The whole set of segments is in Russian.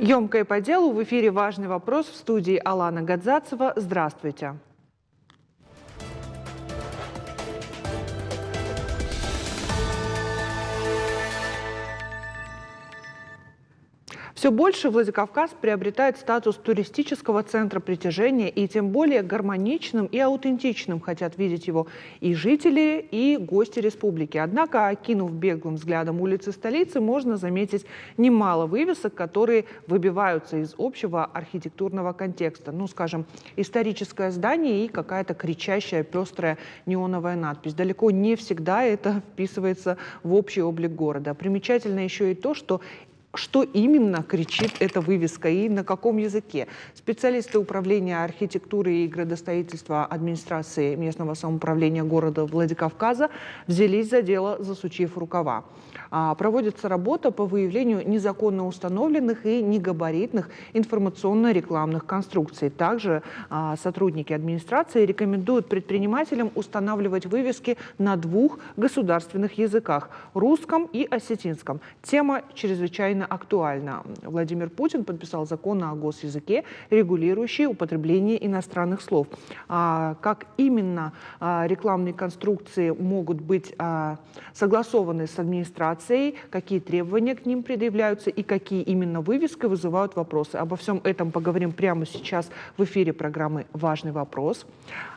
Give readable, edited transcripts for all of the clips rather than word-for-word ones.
Емко и по делу. В эфире «Важный вопрос» в студии Алана Гадзацева. Здравствуйте. Все больше Владикавказ приобретает статус туристического центра притяжения, и тем более гармоничным и аутентичным хотят видеть его и жители, и гости республики. Однако, окинув беглым взглядом улицы столицы, можно заметить немало вывесок, которые выбиваются из общего архитектурного контекста. Ну, скажем, историческое здание и какая-то кричащая, пестрая неоновая надпись. Далеко не всегда это вписывается в общий облик города. Примечательно еще и то, что именно кричит эта вывеска и на каком языке. Специалисты управления архитектуры и градостроительства администрации местного самоуправления города Владикавказа взялись за дело, засучив рукава. Проводится работа по выявлению незаконно установленных и негабаритных информационно-рекламных конструкций. Также сотрудники администрации рекомендуют предпринимателям устанавливать вывески на 2 государственных языках – русском и осетинском. Тема чрезвычайно актуальна. Владимир Путин подписал закон о госязыке, регулирующий употребление иностранных слов. Как именно рекламные конструкции могут быть согласованы с администрацией, какие требования к ним предъявляются и какие именно вывески вызывают вопросы. Обо всем этом поговорим прямо сейчас в эфире программы «Важный вопрос».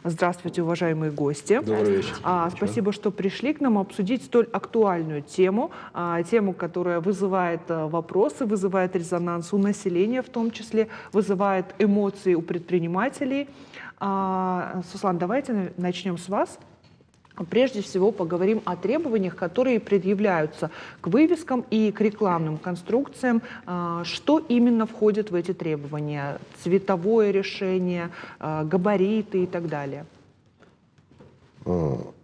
Здравствуйте, уважаемые гости. Добрый вечер. Спасибо, что пришли к нам обсудить столь актуальную тему, которая вызывает вопросы, вызывает резонанс у населения, в том числе вызывает эмоции у предпринимателей. Суслан, давайте начнем с вас. Прежде всего поговорим о требованиях, которые предъявляются к вывескам и к рекламным конструкциям. Что именно входит в эти требования? Цветовое решение, габариты и так далее.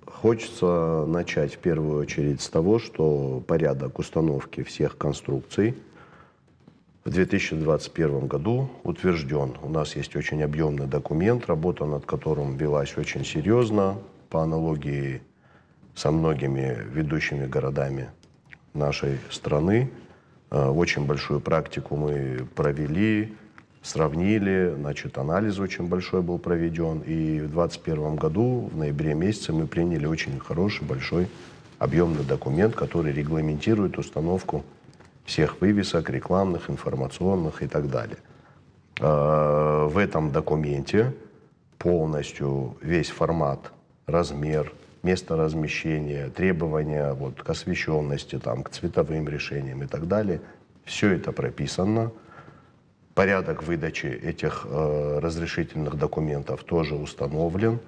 Хочется начать в первую очередь с того, что порядок установки всех конструкций в 2021 году утвержден. У нас есть очень объемный документ, работа над которым велась очень серьезно, по аналогии со многими ведущими городами нашей страны. Очень большую практику мы провели, сравнили, анализ очень большой был проведен. И в 2021 году, в ноябре месяце, мы приняли очень хороший, большой, объемный документ, который регламентирует установку всех вывесок, рекламных, информационных и так далее. В этом документе полностью весь формат, размер, место размещения, требования к освещенности, к цветовым решениям и так далее, все это прописано. Порядок выдачи этих разрешительных документов тоже установлен.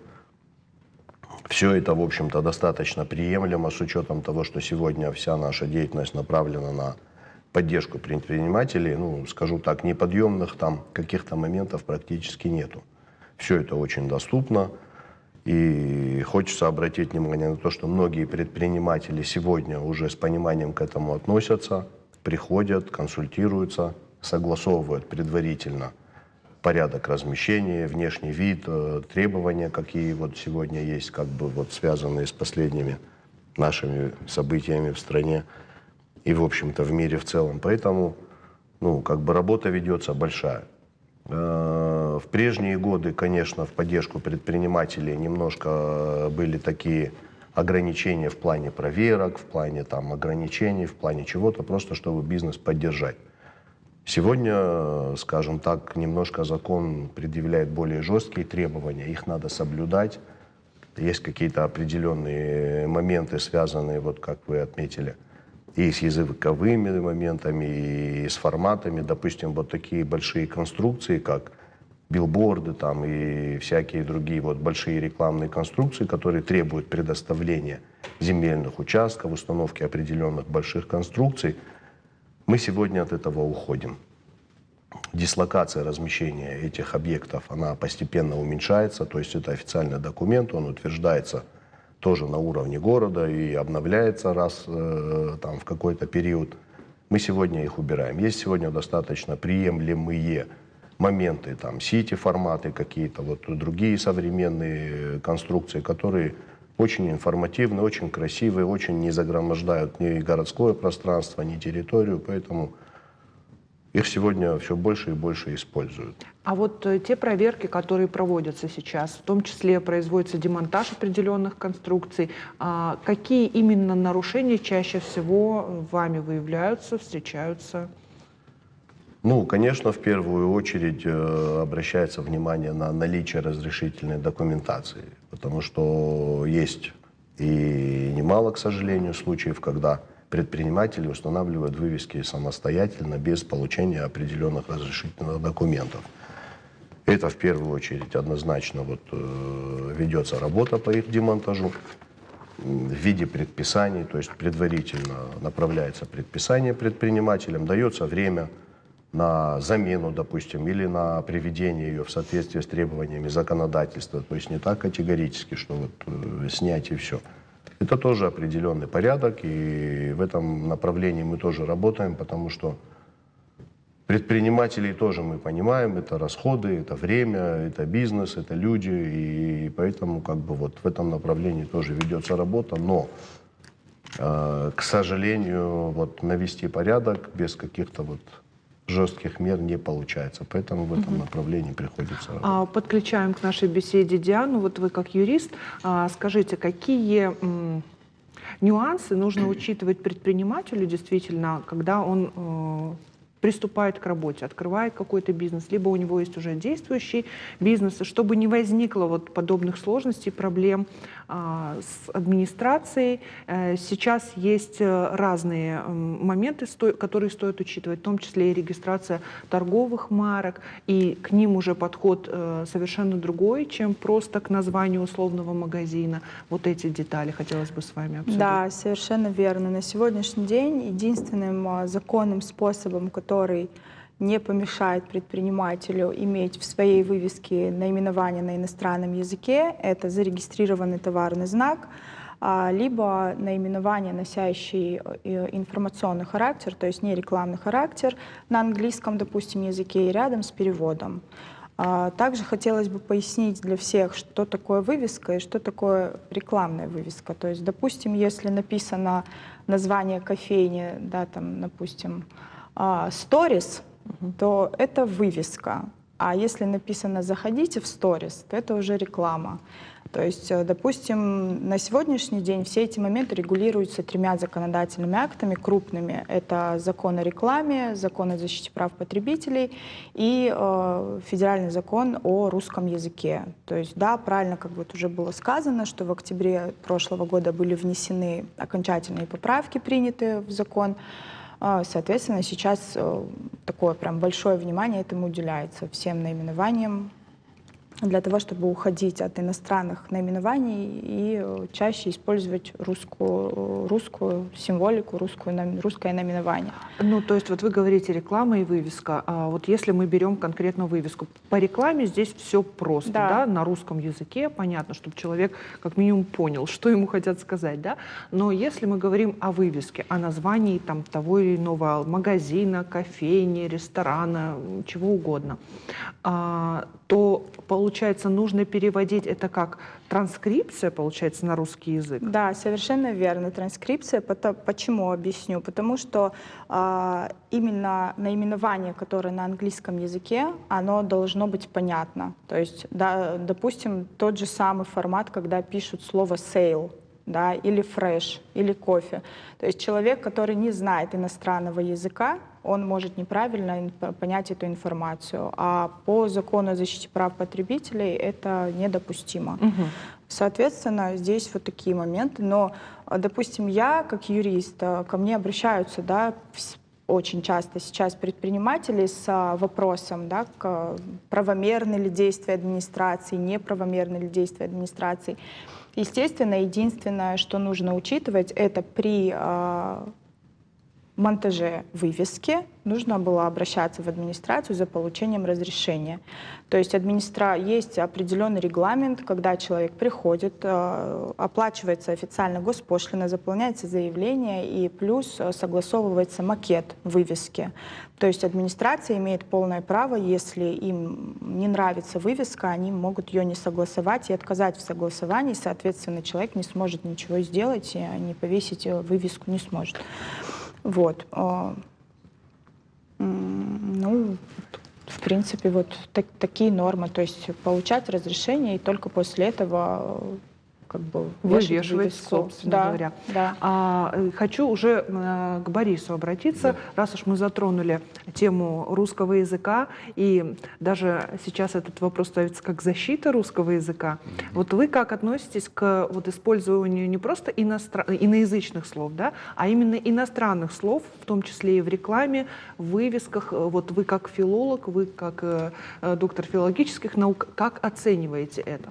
Все это, в общем-то, достаточно приемлемо с учетом того, что сегодня вся наша деятельность направлена на поддержку предпринимателей. Скажу так, неподъемных каких-то моментов практически нету. Все это очень доступно. И хочется обратить внимание на то, что многие предприниматели сегодня уже с пониманием к этому относятся, приходят, консультируются, согласовывают предварительно порядок размещения, внешний вид, требования, какие сегодня есть, связанные с последними нашими событиями в стране и, в общем-то, в мире в целом. Поэтому, работа ведется большая. В прежние годы, конечно, в поддержку предпринимателей немножко были такие ограничения в плане проверок, в плане ограничений, в плане чего-то, просто чтобы бизнес поддержать. Сегодня, скажем так, немножко закон предъявляет более жесткие требования, их надо соблюдать. Есть какие-то определенные моменты, связанные, как вы отметили, и с языковыми моментами, и с форматами. Допустим, такие большие конструкции, как билборды и всякие другие большие рекламные конструкции, которые требуют предоставления земельных участков, установки определенных больших конструкций. Мы сегодня от этого уходим. Дислокация размещения этих объектов, она постепенно уменьшается, то есть это официальный документ, он утверждается тоже на уровне города и обновляется раз в какой-то период. Мы сегодня их убираем. Есть сегодня достаточно приемлемые моменты, сити-форматы какие-то, другие современные конструкции, которые очень информативны, очень красивые, очень не загромождают ни городское пространство, ни территорию, поэтому их сегодня все больше и больше используют. А вот те проверки, которые проводятся сейчас, в том числе производится демонтаж определенных конструкций, какие именно нарушения чаще всего вами выявляются, встречаются? Ну, конечно, в первую очередь обращается внимание на наличие разрешительной документации, потому что есть и немало, к сожалению, случаев, когда предприниматели устанавливают вывески самостоятельно, без получения определенных разрешительных документов. Это в первую очередь однозначно ведется работа по их демонтажу в виде предписаний, то есть предварительно направляется предписание предпринимателям, дается время на замену, допустим, или на приведение ее в соответствие с требованиями законодательства. То есть не так категорически, что снять и все. Это тоже определенный порядок, и в этом направлении мы тоже работаем, потому что предпринимателей тоже мы понимаем, это расходы, это время, это бизнес, это люди, и поэтому в этом направлении тоже ведется работа, но, к сожалению, навести порядок без каких-то жестких мер не получается, поэтому в этом направлении приходится работать. Подключаем к нашей беседе Диану. Вот вы как юрист, скажите, какие нюансы нужно учитывать предпринимателю действительно, когда он приступает к работе, открывает какой-то бизнес, либо у него есть уже действующий бизнес, и чтобы не возникло подобных сложностей, проблем с администрацией. Сейчас есть разные моменты, которые стоит учитывать, в том числе и регистрация торговых марок, и к ним уже подход совершенно другой, чем просто к названию условного магазина. Вот эти детали хотелось бы с вами обсудить. Да, совершенно верно. На сегодняшний день единственным законным способом, который не помешает предпринимателю иметь в своей вывеске наименование на иностранном языке, это зарегистрированный товарный знак, либо наименование, носящее информационный характер, то есть не рекламный характер, на английском, допустим, языке и рядом с переводом. Также хотелось бы пояснить для всех, что такое вывеска и что такое рекламная вывеска. То есть, допустим, если написано название кофейни, да, там, допустим, «Stories», то это вывеска. А если написано «Заходите в Stories», то это уже реклама. То есть, допустим, на сегодняшний день все эти моменты регулируются 3 законодательными актами крупными. Это закон о рекламе, закон о защите прав потребителей и федеральный закон о русском языке. То есть, да, правильно, как уже было сказано, что в октябре прошлого года были внесены окончательные поправки, принятые в закон. Соответственно, сейчас такое прям большое внимание этому уделяется, всем наименованиям, для того, чтобы уходить от иностранных наименований и чаще использовать русскую символику, русское наименование. Ну, то есть вот вы говорите реклама и вывеска. А вот если мы берем конкретно вывеску, по рекламе здесь все просто, да, на русском языке, понятно, чтобы человек как минимум понял, что ему хотят сказать, да. Но если мы говорим о вывеске, о названии там того или иного магазина, кофейни, ресторана, чего угодно, то получается, нужно переводить это как транскрипция, получается, на русский язык? Да, совершенно верно. Транскрипция. Почему? Объясню. Потому что именно наименование, которое на английском языке, оно должно быть понятно. То есть, да, допустим, тот же самый формат, когда пишут слово «sale», да, или «fresh», или «кофе». То есть человек, который не знает иностранного языка, он может неправильно понять эту информацию. А по закону о защите прав потребителей это недопустимо. Соответственно, здесь вот такие моменты. Но, допустим, я, как юрист, ко мне обращаются, да, очень часто сейчас предприниматели с вопросом, да, правомерны ли действия администрации, неправомерны ли действия администрации. Естественно, единственное, что нужно учитывать, это при монтаже вывески нужно было обращаться в администрацию за получением разрешения. То есть есть определенный регламент, когда человек приходит, оплачивается официально госпошлина, заполняется заявление и плюс согласовывается макет вывески. То есть администрация имеет полное право, если им не нравится вывеска, они могут ее не согласовать и отказать в согласовании, соответственно, человек не сможет ничего сделать и не повесить вывеску не сможет. Вот. Ну, в принципе, вот такие нормы, то есть получать разрешение и только после этого как бы Вывешивать, вывеску. собственно Да, говоря. да. Хочу уже к Борису обратиться, раз уж мы затронули тему русского языка, и даже сейчас этот вопрос ставится как защита русского языка. Вот вы как относитесь к вот использованию не просто иноязычных слов, да, а именно иностранных слов, в том числе и в рекламе, в вывесках? Вот вы как филолог, вы как доктор филологических наук, как оцениваете это?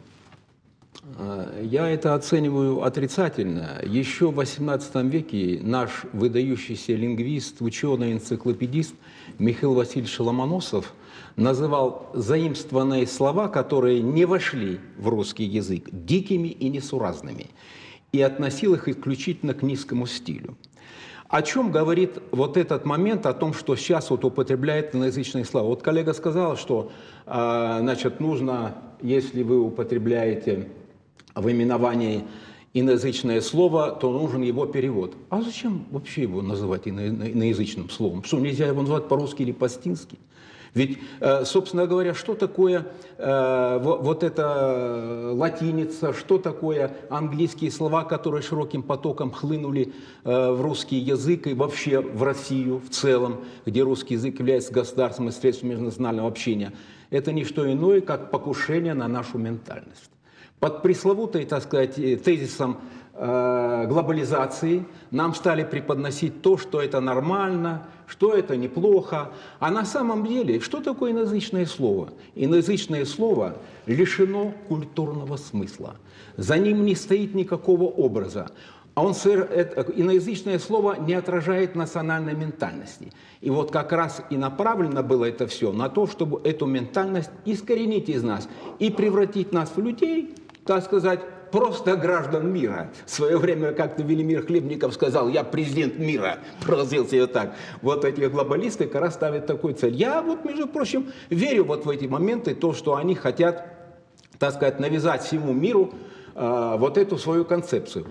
Я это оцениваю отрицательно. Еще в XVIII веке наш выдающийся лингвист, ученый, энциклопедист Михаил Васильевич Ломоносов называл заимствованные слова, которые не вошли в русский язык, дикими и несуразными, и относил их исключительно к низкому стилю. О чем говорит вот этот момент, о том, что сейчас вот употребляет иноязычные слова? Вот коллега сказал, что значит, нужно, если вы употребляете в именовании иноязычное слово, то нужен его перевод. А зачем вообще его называть иноязычным словом? Что, нельзя его назвать по-русски или по-стински? Ведь, собственно говоря, что такое вот эта латиница, что такое английские слова, которые широким потоком хлынули в русский язык и вообще в Россию в целом, где русский язык является государственным средством межнационального общения? Это не что иное, как покушение на нашу ментальность. Под пресловутой, так сказать, тезисом глобализации нам стали преподносить то, что это нормально, что это неплохо. А на самом деле, что такое иноязычное слово? Иноязычное слово лишено культурного смысла. За ним не стоит никакого образа. А иноязычное слово не отражает национальной ментальности. И вот как раз и направлено было это все на то, чтобы эту ментальность искоренить из нас и превратить нас в людей, так сказать, просто граждан мира. В свое время как-то Велимир Хлебников сказал: я президент мира, проразил себя так. Вот эти глобалисты как раз ставят такую цель. Я вот, между прочим, верю вот в эти моменты, то, что они хотят, так сказать, навязать всему миру вот эту свою концепцию.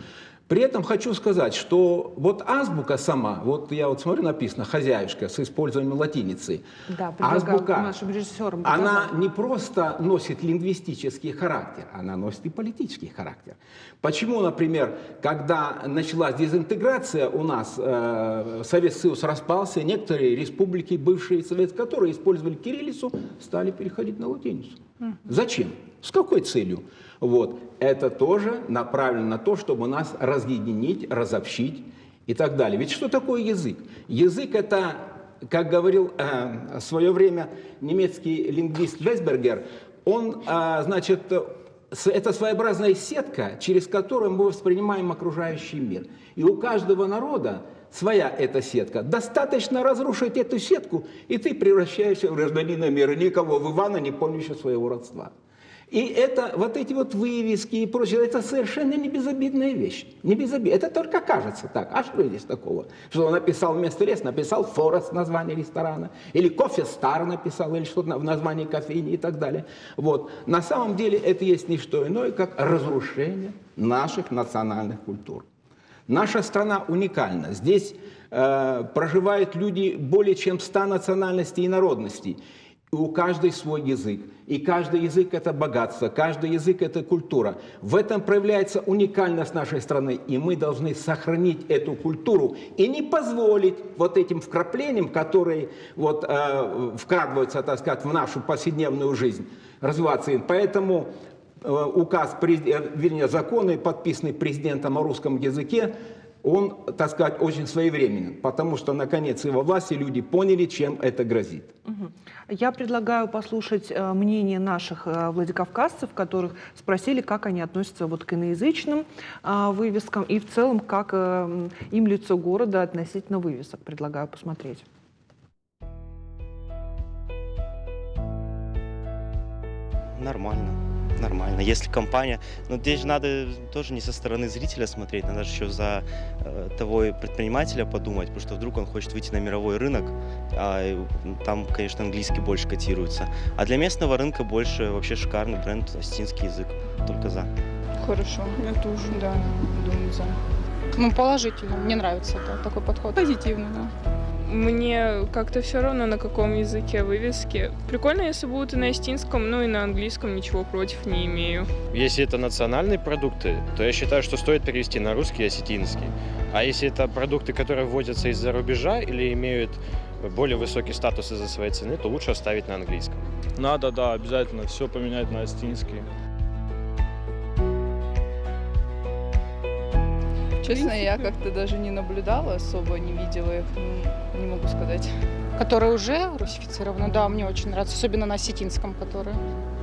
При этом хочу сказать, что вот азбука сама, вот я вот смотрю, написано «хозяюшка» с использованием латиницы. Да, азбука, нашим режиссерам она не просто носит лингвистический характер, она носит и политический характер. Почему, например, когда началась дезинтеграция у нас, Советский Союз распался, некоторые республики, бывшие советские, которые использовали кириллицу, стали переходить на латиницу. Зачем? С какой целью? Вот. Это тоже направлено на то, чтобы нас разъединить, разобщить и так далее. Ведь что такое язык? Язык – это, как говорил в свое время немецкий лингвист Весбергер, он, значит, это своеобразная сетка, через которую мы воспринимаем окружающий мир. И у каждого народа своя эта сетка. Достаточно разрушить эту сетку, и ты превращаешься в гражданина мира, никого, в Ивана, не помнящего своего родства. И это, вот эти вот вывески и прочее, это совершенно не безобидная вещь. Не безобидная. Это только кажется так. А что здесь такого? Что он написал вместо «рес», написал «форест» название ресторана, или «кофе стар» написал, или что-то в названии кофейни и так далее. Вот. На самом деле это есть не что иное, как разрушение наших национальных культур. Наша страна уникальна. Здесь проживают люди более чем 100 национальностей и народностей. И у каждой свой язык. И каждый язык – это богатство, каждый язык – это культура. В этом проявляется уникальность нашей страны. И мы должны сохранить эту культуру и не позволить вот этим вкраплениям, которые вот, вкрадываются, так сказать, в нашу повседневную жизнь, развиваться. Поэтому указ, вернее, законы, подписанные президентом о русском языке, он, так сказать, очень своевременен, потому что, наконец, его власти люди поняли, чем это грозит. Я предлагаю послушать мнение наших владикавказцев, которых спросили, как они относятся вот к иноязычным вывескам и в целом, как им лицо города относительно вывесок. Предлагаю посмотреть. Нормально. Нормально. Если компания... Но здесь же надо тоже не со стороны зрителя смотреть, надо же еще за того предпринимателя подумать, потому что вдруг он хочет выйти на мировой рынок, а там, конечно, английский больше котируется. А для местного рынка больше вообще шикарный бренд, остинский язык. Только за. Хорошо. Я тоже, да, думаю, за. Ну, положительно. Мне нравится такой подход. Позитивно, да. Мне как-то все равно, на каком языке вывески. Прикольно, если будут и на эстинском, ну и на английском, ничего против не имею. Если это национальные продукты, то я считаю, что стоит перевести на русский и осетинский. А если это продукты, которые вводятся из-за рубежа или имеют более высокий статус из-за своей цены, то лучше оставить на английском. Надо, да, обязательно все поменять на астинский. Честно, я как-то даже не наблюдала особо, не видела их, не могу сказать. Которые уже русифицированы, да, мне очень нравится, особенно на осетинском, которые.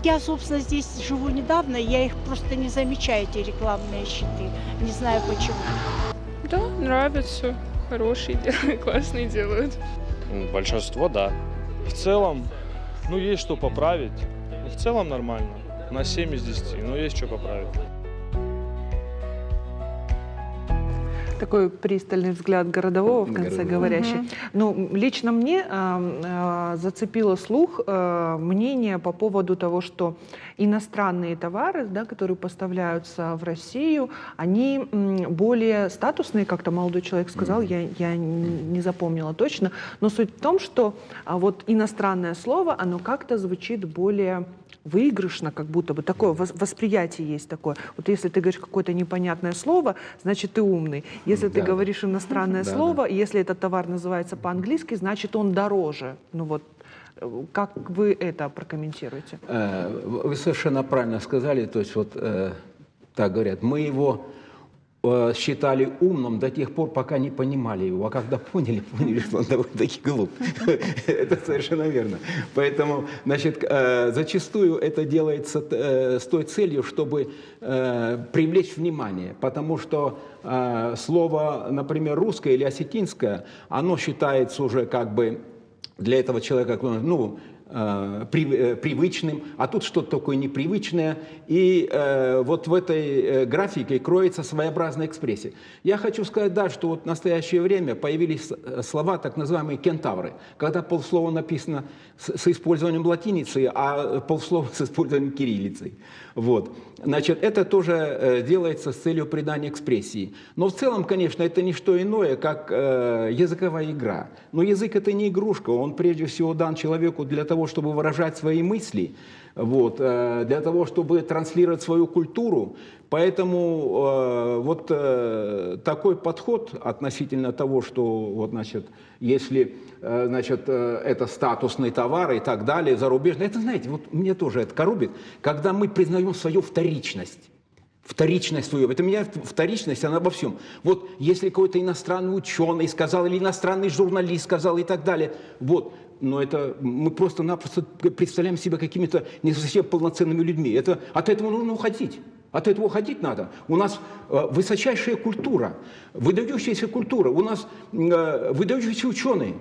Я, собственно, здесь живу недавно, я их просто не замечаю, эти рекламные щиты. Не знаю почему. Да, нравится. Хорошие делают, классные делают. Большинство, да. В целом, ну, есть что поправить. Но в целом нормально. На 7 из 10, но есть что поправить. Такой пристальный взгляд городового в конце говорящий. Ну, лично мне зацепило слух мнение по поводу того, что иностранные товары, да, которые поставляются в Россию, они более статусные, как-то молодой человек сказал, я не запомнила точно, но суть в том, что вот иностранное слово, оно как-то звучит более выигрышно, как будто бы такое восприятие есть такое. Вот если ты говоришь какое-то непонятное слово, значит ты умный. Если ты говоришь иностранное слово, если этот товар называется по-английски, значит он дороже. Ну вот, как вы это прокомментируете? Вы совершенно правильно сказали, то есть вот так говорят, мы его считали умным до тех пор, пока не понимали его. А когда поняли, что он довольно-таки глуп. Это совершенно верно. Поэтому, значит, зачастую это делается с той целью, чтобы привлечь внимание. Потому что слово, например, русское или осетинское, оно считается уже как бы для этого человека, ну, привычным, а тут что-то такое непривычное. И вот в этой графике кроется своеобразная экспрессия. Я хочу сказать, да, что вот в настоящее время появились слова, так называемые кентавры, когда полслова написано с использованием латиницы, а полслова с использованием кириллицы. Вот. Значит, это тоже делается с целью придания экспрессии. Но в целом, конечно, это не что иное, как языковая игра. Но язык — это не игрушка, он прежде всего дан человеку для того, чтобы выражать свои мысли, вот, для того, чтобы транслировать свою культуру. Поэтому вот такой подход относительно того, что вот, значит, если значит, это статусный товар и так далее, зарубежный, это, знаете, вот мне тоже это коробит, когда мы признаем свою вторичность. Вторичность свою. Это меня вторичность, она во всем. Вот если какой-то иностранный ученый сказал, или иностранный журналист сказал и так далее, вот. Но это мы просто-напросто представляем себя какими-то не совсем полноценными людьми. Это, от этого нужно уходить. От этого уходить надо. У нас высочайшая культура, выдающаяся культура. У нас выдающиеся ученые.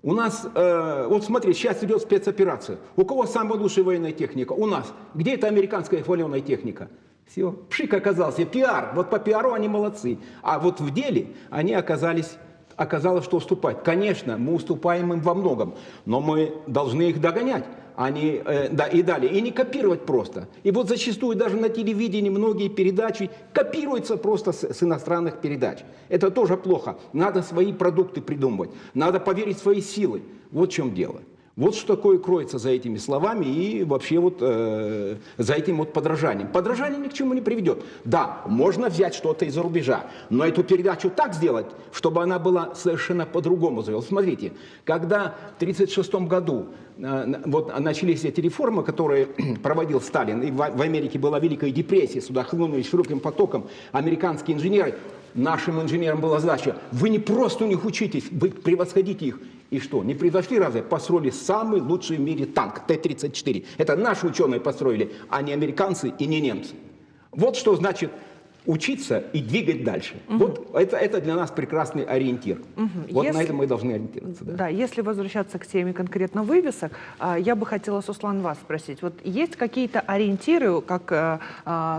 У нас, вот смотри, сейчас идет спецоперация. У кого самая лучшая военная техника? У нас. Где эта американская хваленая техника? Все, пшик оказался, пиар. Вот по пиару они молодцы. А вот в деле они оказалось, что уступать. Конечно, мы уступаем им во многом, но мы должны их догонять, да, и далее. И не копировать просто. И вот зачастую даже на телевидении многие передачи копируются просто с иностранных передач. Это тоже плохо. Надо свои продукты придумывать. Надо поверить в свои силы. Вот в чем дело. Вот что такое кроется за этими словами и вообще вот за этим вот подражанием. Подражание ни к чему не приведет. Да, можно взять что-то из-за рубежа, но эту передачу так сделать, чтобы она была совершенно по-другому. Смотрите, когда в 1936 году вот начались эти реформы, которые проводил Сталин, и в Америке была Великая депрессия, сюда хлынули широким потоком американские инженеры, нашим инженерам была задача: вы не просто у них учитесь, вы превосходите их. И что, не превзошли разве? Построили самый лучший в мире танк Т-34. Это наши ученые построили, а не американцы и не немцы. Вот что значит учиться и двигать дальше. Вот это для нас прекрасный ориентир. Вот на это мы должны ориентироваться. Да. Да, если возвращаться к теме конкретно вывесок, я бы хотела, Суслан, вас спросить. Вот есть какие-то ориентиры, как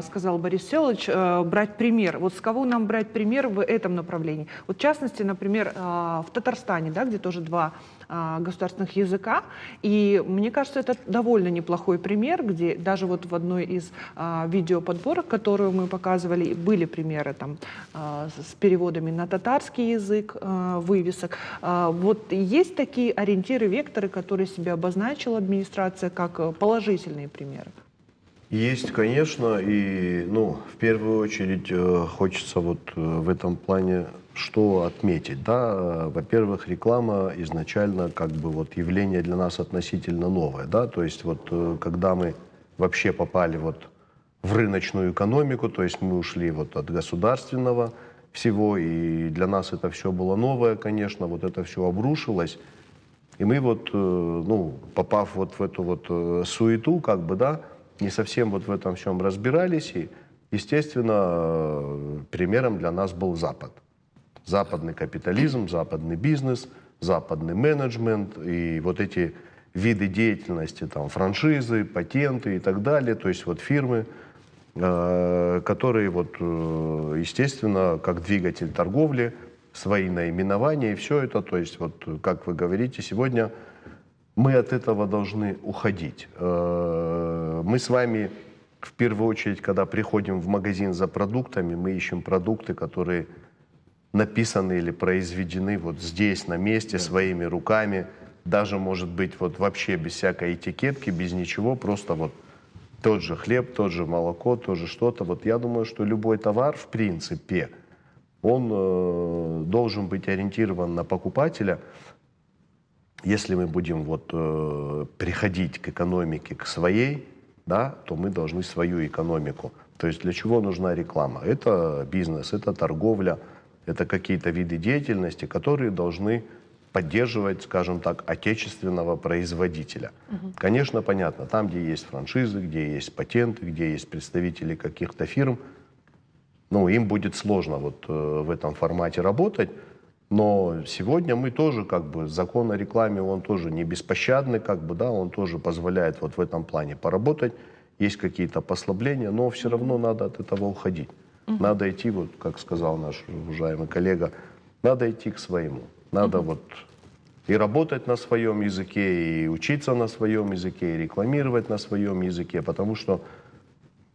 сказал Борис Всеволодович, брать пример? Вот с кого нам брать пример в этом направлении? Вот в частности, например, в Татарстане, да, где тоже два государственных языка. И мне кажется, это довольно неплохой пример, где даже вот в одной из видеоподборок, которую мы показывали, были примеры там, с переводами на татарский язык вывесок. Вот есть такие ориентиры, векторы, которые себе обозначила администрация как положительные примеры? Есть, конечно, и в первую очередь хочется вот в этом плане что отметить. Да? Во-первых, реклама изначально как бы вот явление для нас относительно новое. Да? То есть вот когда мы вообще попали вот в рыночную экономику, то есть мы ушли вот от государственного всего, и для нас это все было новое, конечно, вот это все обрушилось. И мы вот, попав вот в эту вот суету, как бы, да, не совсем вот в этом всем разбирались, и, естественно, примером для нас был Запад. Западный капитализм, западный бизнес, западный менеджмент и вот эти виды деятельности, там, франшизы, патенты и так далее, то есть вот фирмы, которые вот, естественно, как двигатель торговли, свои наименования и все это, то есть вот, как вы говорите, сегодня мы от этого должны уходить. Мы с вами, в первую очередь, когда приходим в магазин за продуктами, мы ищем продукты, которые написаны или произведены вот здесь, на месте, своими руками, даже, может быть, вот вообще без всякой этикетки, без ничего, просто вот тот же хлеб, тот же молоко, тоже что-то. Вот я думаю, что любой товар, в принципе, он должен быть ориентирован на покупателя. Если мы будем вот приходить к экономике, к своей, да, то мы должны свою экономику. То есть для чего нужна реклама? Это бизнес, это торговля, это какие-то виды деятельности, которые должны поддерживать, скажем так, отечественного производителя. Конечно, понятно, там, где есть франшизы, где есть патенты, где есть представители каких-то фирм, им будет сложно вот в этом формате работать. Но сегодня мы тоже, как бы, закон о рекламе, он тоже не беспощадный, как бы, да, он тоже позволяет вот в этом плане поработать. Есть какие-то послабления, но все равно надо от этого уходить. Надо идти, вот, как сказал наш уважаемый коллега, надо идти к своему. Надо вот и работать на своем языке, и учиться на своем языке, и рекламировать на своем языке, потому что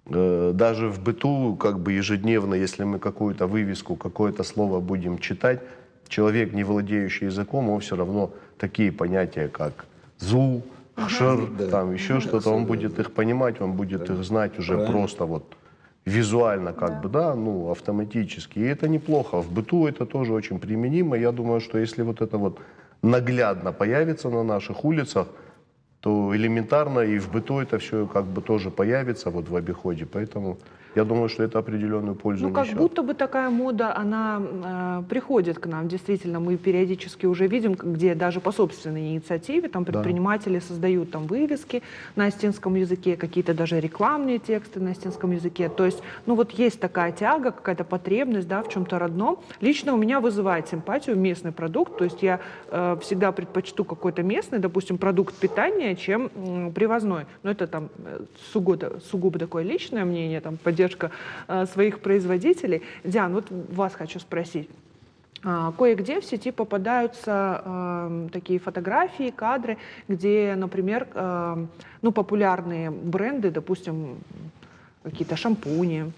даже в быту, как бы ежедневно, если мы какую-то вывеску, какое-то слово будем читать, человек, не владеющий языком, он все равно такие понятия, как «зу», «шер», там еще что-то, он будет их понимать, он будет их знать уже просто вот визуально, как бы, да, автоматически. И это неплохо. В быту это тоже очень применимо. Я думаю, что если вот это вот наглядно появится на наших улицах, то элементарно и в быту это все как бы тоже появится вот в обиходе. Поэтому я думаю, что это определенную пользу как несет. будто бы такая мода, она приходит к нам. Действительно, мы периодически уже видим, где даже по собственной инициативе там предприниматели создают там вывески на остинском языке, какие-то даже рекламные тексты на остинском языке. То есть, вот есть такая тяга, какая-то потребность, да, в чем-то родном. Лично у меня вызывает симпатию местный продукт. То есть я всегда предпочту какой-то местный, допустим, продукт питания, чем привозной. Но это там сугубо такое личное мнение, там поддержка своих производителей. Диан, вот вас хочу спросить. Кое-где в сети попадаются такие фотографии, кадры, где, например, популярные бренды, допустим, какие-то шампуни,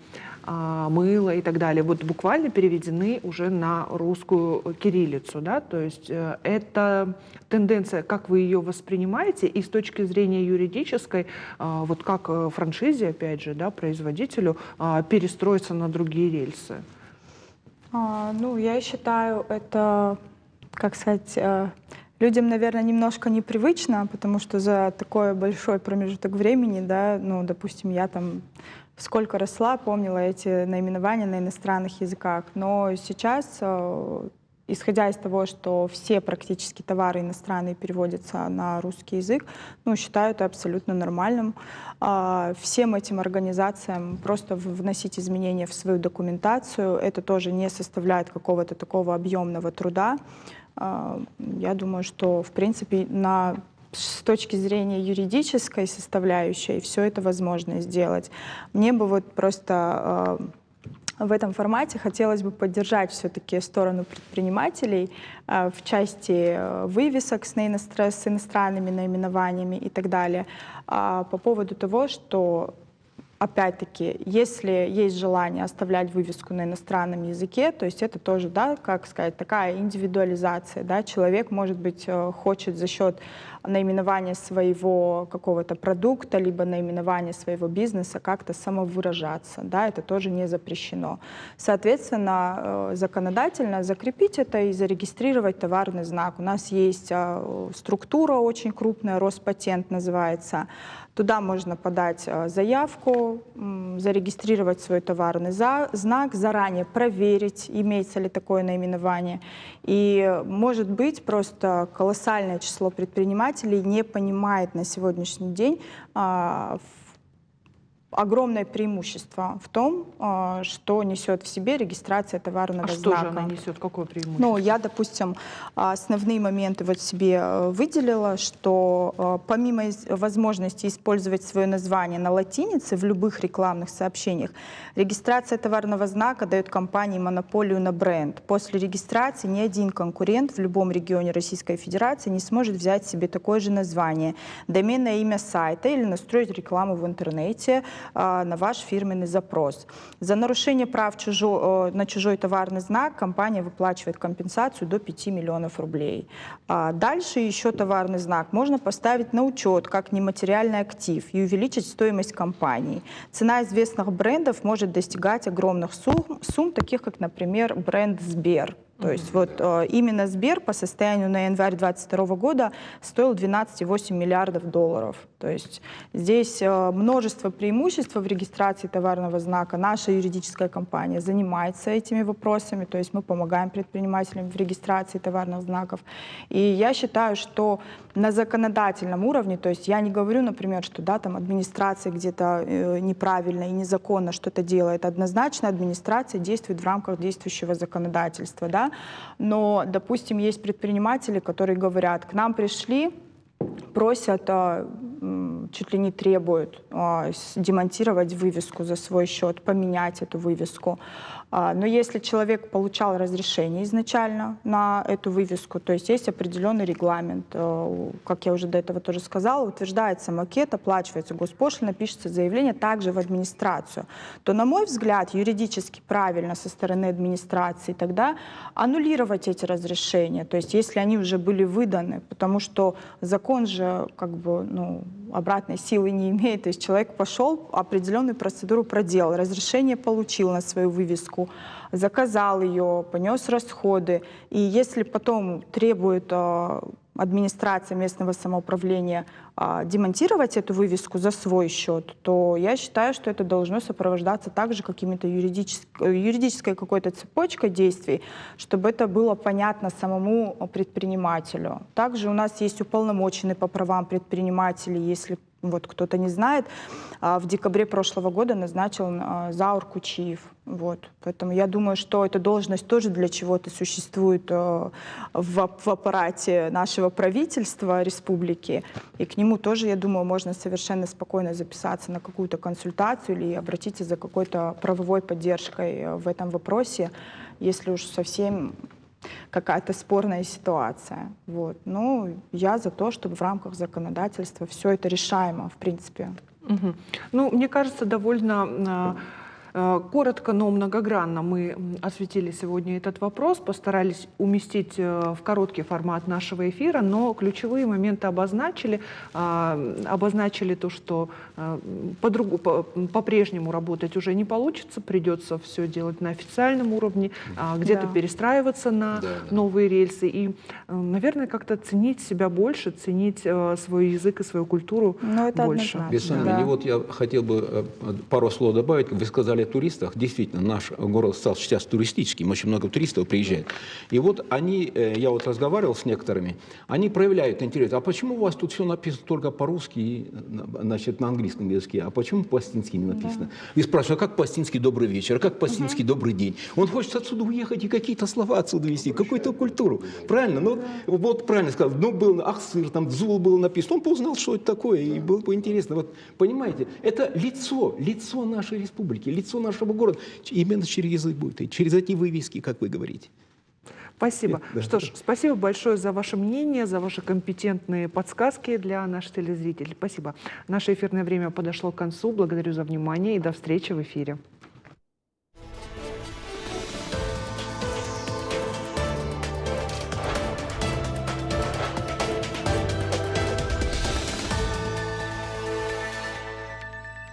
мыло и так далее, вот буквально переведены уже на русскую кириллицу, да, то есть это тенденция, как вы ее воспринимаете, и с точки зрения юридической, вот как франшизе, опять же, да, производителю, перестроиться на другие рельсы? Я считаю, это, как сказать, людям, наверное, немножко непривычно, потому что за такой большой промежуток времени, да, допустим, я там сколько росла, помнила эти наименования на иностранных языках. Но сейчас, исходя из того, что все практически товары иностранные переводятся на русский язык, считаю это абсолютно нормальным. Всем этим организациям просто вносить изменения в свою документацию, это тоже не составляет какого-то такого объемного труда. Я думаю, что, в принципе, с точки зрения юридической составляющей все это возможно сделать. Мне бы вот просто в этом формате хотелось бы поддержать все-таки сторону предпринимателей в части вывесок с иностранными наименованиями и так далее. По поводу того, что опять-таки, если есть желание оставлять вывеску на иностранном языке, то есть это тоже, да, как сказать, такая индивидуализация, да, человек, может быть, хочет за счет наименования своего какого-то продукта, либо наименования своего бизнеса как-то самовыражаться, да, это тоже не запрещено. Соответственно, законодательно закрепить это и зарегистрировать товарный знак. У нас есть структура очень крупная, Роспатент называется. Туда можно подать заявку, зарегистрировать свой товарный знак, заранее проверить, имеется ли такое наименование. И, может быть, просто колоссальное число предпринимателей не понимает на сегодняшний день огромное преимущество в том, что несет в себе регистрация товарного знака. Что же она несет? Какое преимущество? Ну, я, допустим, основные моменты вот себе выделила, что помимо возможности использовать свое название на латинице в любых рекламных сообщениях, регистрация товарного знака дает компании монополию на бренд. После регистрации ни один конкурент в любом регионе Российской Федерации не сможет взять себе такое же название, доменное имя сайта или настроить рекламу в интернете на ваш фирменный запрос. За нарушение прав на чужой товарный знак компания выплачивает компенсацию до 5 миллионов рублей. Дальше еще товарный знак можно поставить на учет как нематериальный актив и увеличить стоимость компании. Цена известных брендов может достигать огромных сумм, таких как, например, бренд Сбер. То есть вот именно Сбер по состоянию на январь 2022 года стоил 12,8 миллиардов долларов. То есть здесь множество преимуществ в регистрации товарного знака. Наша юридическая компания занимается этими вопросами, то есть мы помогаем предпринимателям в регистрации товарных знаков. И я считаю, что на законодательном уровне, то есть я не говорю, например, что да, там администрация где-то неправильно и незаконно что-то делает. Однозначно администрация действует в рамках действующего законодательства, да? Но, допустим, есть предприниматели, которые говорят, к нам пришли, просят, чуть ли не требуют демонтировать вывеску за свой счет, поменять эту вывеску. Но если человек получал разрешение изначально на эту вывеску, то есть есть определенный регламент, как я уже до этого тоже сказала, утверждается макет, оплачивается госпошлина, пишется заявление также в администрацию, то, на мой взгляд, юридически правильно со стороны администрации тогда аннулировать эти разрешения, то есть если они уже были выданы, потому что закон же как бы, ну, обратной силы не имеет, то есть человек пошел, определенную процедуру проделал, разрешение получил на свою вывеску, заказал ее, понес расходы, и если потом требует администрация местного самоуправления демонтировать эту вывеску за свой счет, то я считаю, что это должно сопровождаться также какими-то юридической какой-то цепочкой действий, чтобы это было понятно самому предпринимателю. Также у нас есть уполномоченный по правам предпринимателей, если вот кто-то не знает, в декабре прошлого года назначил Заур Кучиев. Вот. Поэтому я думаю, что эта должность тоже для чего-то существует в аппарате нашего правительства республики. И к нему тоже, я думаю, можно совершенно спокойно записаться на какую-то консультацию или обратиться за какой-то правовой поддержкой в этом вопросе, если уж совсем какая-то спорная ситуация. Вот. Ну, я за то, чтобы в рамках законодательства все это решаемо, в принципе. Угу. Ну, мне кажется, довольно коротко, но многогранно мы осветили сегодня этот вопрос, постарались уместить в короткий формат нашего эфира, но ключевые моменты обозначили то, что по-прежнему работать уже не получится, придется все делать на официальном уровне, где-то перестраиваться на новые рельсы и, наверное, как-то ценить себя больше, ценить свой язык и свою культуру больше. Без сомнения. Вот я хотел бы пару слов добавить. Вы сказали о туристах. Действительно, наш город стал сейчас туристическим, очень много туристов приезжает. И вот они, я вот разговаривал с некоторыми, они проявляют интерес. А почему у вас тут все написано только по-русски и, значит, на английском языке? А почему по-астински не написано? И спрашивают, а как по-астински добрый вечер, а как по-астински добрый день? Он хочет отсюда уехать и какие-то слова отсюда вести, какую-то культуру. Правильно? Ну, вот правильно сказал. Ну, был Ахсыр, там Дзул было написано. Он бы узнал, что это такое, и было бы интересно. Вот, понимаете, это лицо нашей республики, лицо лицо нашего города именно через язык будет, и через эти вывески, как вы говорите. Спасибо. Да. Что ж, спасибо большое за ваше мнение, за ваши компетентные подсказки для наших телезрителей. Спасибо. Наше эфирное время подошло к концу. Благодарю за внимание и до встречи в эфире.